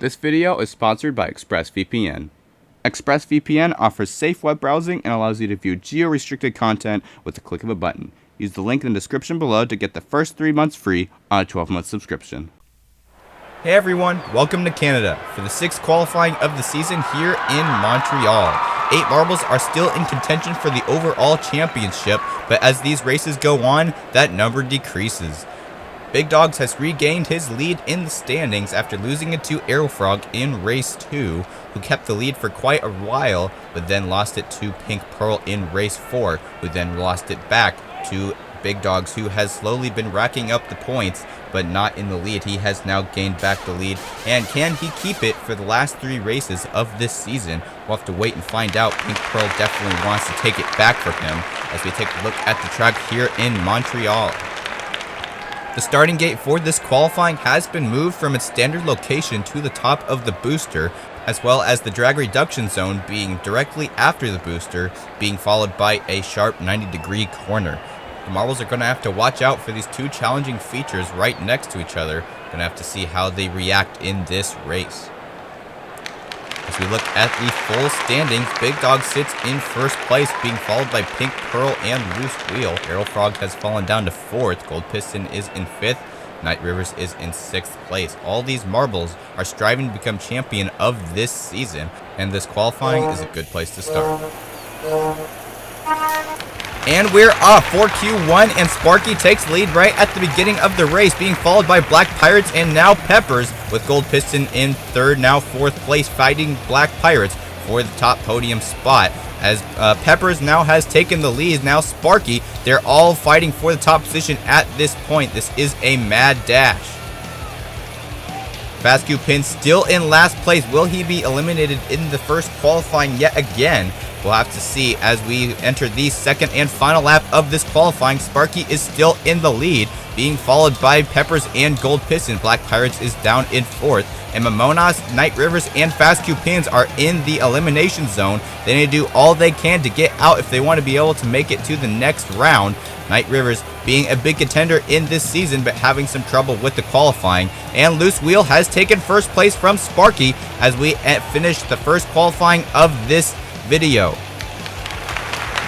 This video is sponsored by ExpressVPN. ExpressVPN offers safe web browsing and allows you to view geo-restricted content with the click of a button. Use the link in the description below to get the first 3 months free on a 12-month subscription. Hey everyone, welcome to Canada for the 6th qualifying of the season here in Montreal. 8 marbles are still in contention for the overall championship, but as these races go on, that number decreases. Big Dogs has regained his lead in the standings after losing it to Aerofrog in race 2, who kept the lead for quite a while, but then lost it to Pink Pearl in race 4, who then lost it back to Big Dogs, who has slowly been racking up the points, but not in the lead. He has now gained back the lead, and can he keep it for the last 3 races of this season? We'll have to wait and find out. Pink Pearl definitely wants to take it back from him as we take a look at the track here in Montreal. The starting gate for this qualifying has been moved from its standard location to the top of the booster, as well as the drag reduction zone being directly after the booster, being followed by a sharp 90-degree corner. The marbles are going to have to watch out for these 2 challenging features right next to each other. Going to have to see how they react in this race. As we look at the full standings, Big Dog sits in first place, being followed by Pink Pearl and Loose Wheel. Aerofrog has fallen down to 4th. Gold Piston is in 5th. Night Rivers is in 6th place. All these marbles are striving to become champion of this season, and this qualifying is a good place to start. And we're off for Q1, and Sparky takes lead right at the beginning of the race, being followed by Black Pirates and now Peppers, with Gold Piston in 3rd, now 4th place, fighting Black Pirates for the top podium spot. As Peppers now has taken the lead, now Sparky, they're all fighting for the top position at this point. This is a mad dash. Fast Pin still in last place. Will he be eliminated in the first qualifying yet again? We'll have to see as we enter the second and final lap of this qualifying. Sparky is still in the lead, being followed by Peppers and Gold Piston. Black Pirates is down in 4th. And Momonas, Night Rivers, and Fast Pins are in the elimination zone. They need to do all they can to get out if they want to be able to make it to the next round. Night Rivers being a big contender in this season, but having some trouble with the qualifying. And Loose Wheel has taken first place from Sparky as we finish the first qualifying of this video.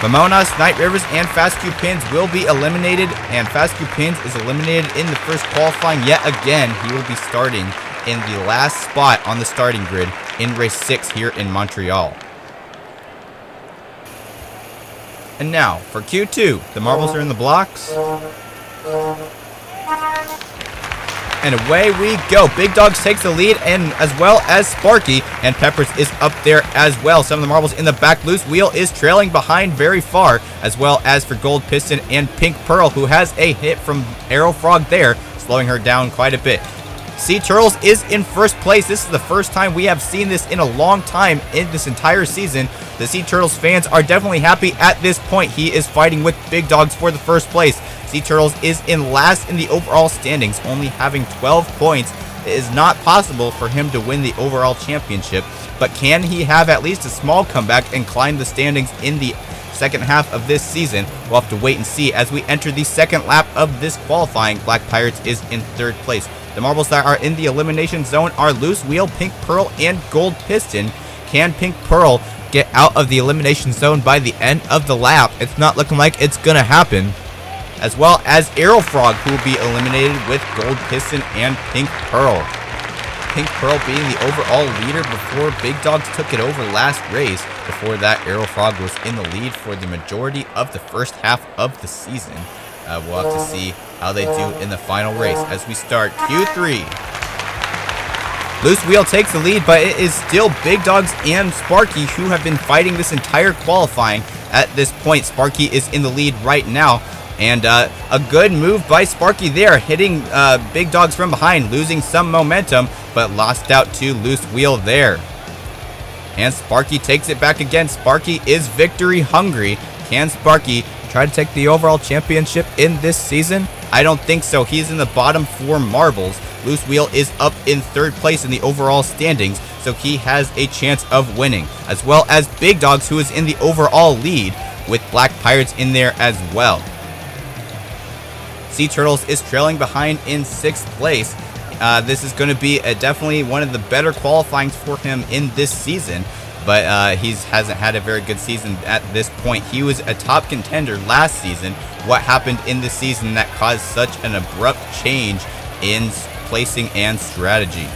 Momonas, Night Rivers, and Fast Pins will be eliminated, and Fast Pins is eliminated in the first qualifying yet again. He will be starting in the last spot on the starting grid in race 6 here in Montreal. And now for Q2, the marbles are in the blocks. And away we go. Big Dogs takes the lead, and as well as Sparky, and Peppers is up there as well. Some of the marbles in the back. Loose Wheel is trailing behind very far, as well as for Gold Piston and Pink Pearl, who has a hit from Aerofrog there, slowing her down quite a bit. Sea Turtles is in first place. This is the first time we have seen this in a long time in this entire season. The Sea Turtles fans are definitely happy at this point. He is fighting with Big Dogs for the first place. Sea Turtles is in last in the overall standings, only having 12 points. It is not possible for him to win the overall championship, but can he have at least a small comeback and climb the standings in the second half of this season? We'll have to wait and see as we enter the second lap of this qualifying. Black Pirates is in 3rd place. The marbles that are in the elimination zone are Loose Wheel, Pink Pearl, and Gold Piston. Can Pink Pearl get out of the elimination zone by the end of the lap? It's not looking like it's gonna happen. As well as Aerofrog, who will be eliminated with Gold Piston and Pink Pearl. Pink Pearl being the overall leader before Big Dogs took it over last race. Before that, Aerofrog was in the lead for the majority of the first half of the season. We'll have to see how they do in the final race as we start Q3. Loose Wheel takes the lead, but it is still Big Dogs and Sparky who have been fighting this entire qualifying. At this point, Sparky is in the lead right now. And a good move by Sparky there, hitting Big Dogs from behind, losing some momentum, but lost out to Loose Wheel there. And Sparky takes it back again. Sparky is victory hungry. Can Sparky try to take the overall championship in this season? I don't think so. He's in the bottom 4 marbles. Loose Wheel is up in 3rd place in the overall standings, so he has a chance of winning, as well as Big Dogs, who is in the overall lead, with Black Pirates in there as well. Sea Turtles is trailing behind in 6th place, this is going to be definitely one of the better qualifyings for him in this season. But he hasn't had a very good season at this point. He was a top contender last season. What happened in this season that caused such an abrupt change in placing and strategy?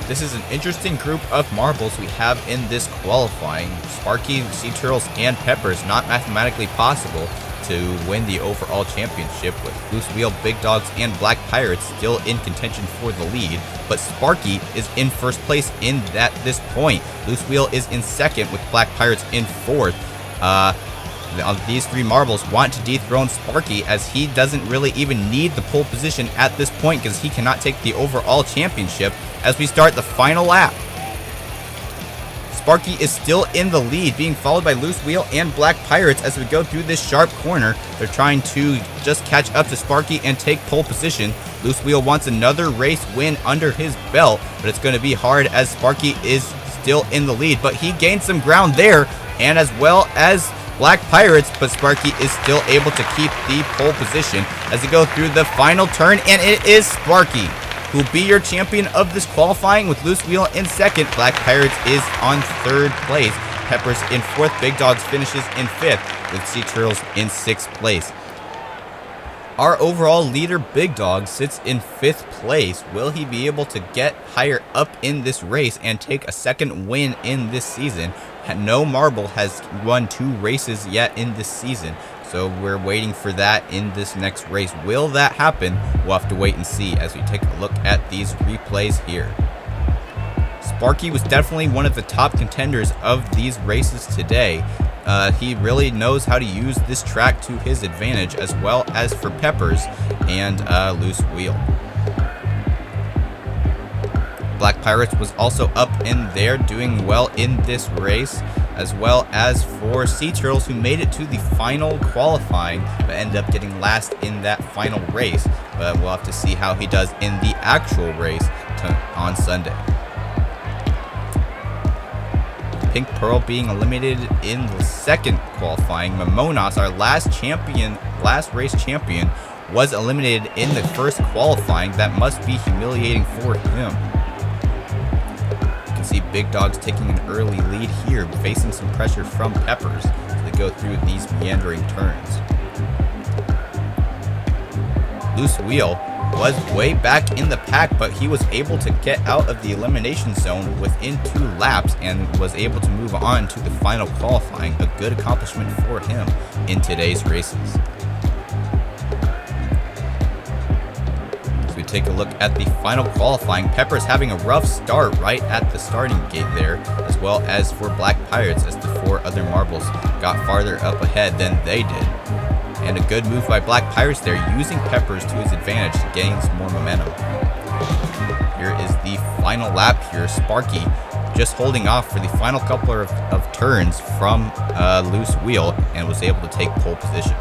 This is an interesting group of marbles we have in this qualifying. Sparky, Sea Turtles, and Peppers not mathematically possible to win the overall championship, with Loose Wheel, Big Dogs, and Black Pirates still in contention for the lead, but Sparky is in first place at this point. Loose Wheel is in second, with Black Pirates in fourth. These three marbles want to dethrone Sparky, as he doesn't really even need the pole position at this point because he cannot take the overall championship as we start the final lap. Sparky is still in the lead, being followed by Loose Wheel and Black Pirates as we go through this sharp corner. They're trying to just catch up to Sparky and take pole position. Loose Wheel wants another race win under his belt, but it's going to be hard as Sparky is still in the lead. But he gained some ground there, and as well as Black Pirates, but Sparky is still able to keep the pole position as they go through the final turn, and it is Sparky who will be your champion of this qualifying, with Loose Wheel in second. Black Pirates is on third place. Peppers in fourth. Big Dogs finishes in fifth, with Sea Turtles in sixth place. Our overall leader, Big Dog, sits in fifth place. Will he be able to get higher up in this race and take a second win in this season? No marble has won 2 races yet in this season, so we're waiting for that in this next race. Will that happen? We'll have to wait and see as we take a look at these replays here. Sparky was definitely one of the top contenders of these races today. He really knows how to use this track to his advantage, as well as for Peppers and Loose Wheel. Black Pirates was also up in there, doing well in this race, as well as for Sea Turtles, who made it to the final qualifying, but ended up getting last in that final race. But we'll have to see how he does in the actual race on Sunday. Pink Pearl being eliminated in the second qualifying. Momonas, our last race champion, was eliminated in the first qualifying. That must be humiliating for him. See Big Dogs taking an early lead here, facing some pressure from Peppers as they go through these meandering turns. Loose Wheel was way back in the pack, but he was able to get out of the elimination zone within 2 laps and was able to move on to the final qualifying. A good accomplishment for him in today's races. Take a look at the final qualifying. Peppers having a rough start right at the starting gate there, as well as for Black Pirates, as the 4 other marbles got farther up ahead than they did. And a good move by Black Pirates there, using Peppers to his advantage to gain some more momentum. Here is the final lap here. Sparky just holding off for the final couple of turns from Loose Wheel and was able to take pole position.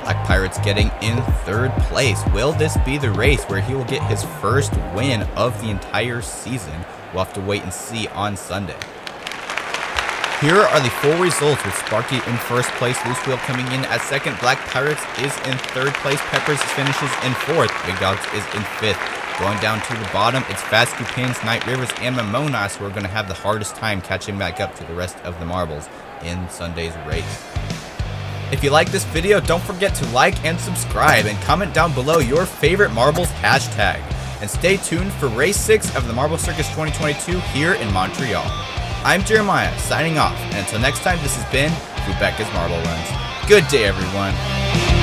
Black Pirates getting in third place. Will this be the race where he will get his first win of the entire season? We'll have to wait and see on Sunday. Here are the full results, with Sparky in first place, Loose Wheel coming in at second, Black Pirates is in third place, Peppers finishes in fourth, Big Dogs is in fifth. Going down to the bottom, it's Fast Coupons, Night Rivers, and Momonas who are going to have the hardest time catching back up to the rest of the marbles in Sunday's race. If you like this video, don't forget to like and subscribe, and comment down below your favorite marbles hashtag. And stay tuned for race 6 of the Marble Circus 2022 here in Montreal. I'm Jeremiah, signing off, and until next time, this has been Fubeca's Marble Runs. Good day, everyone.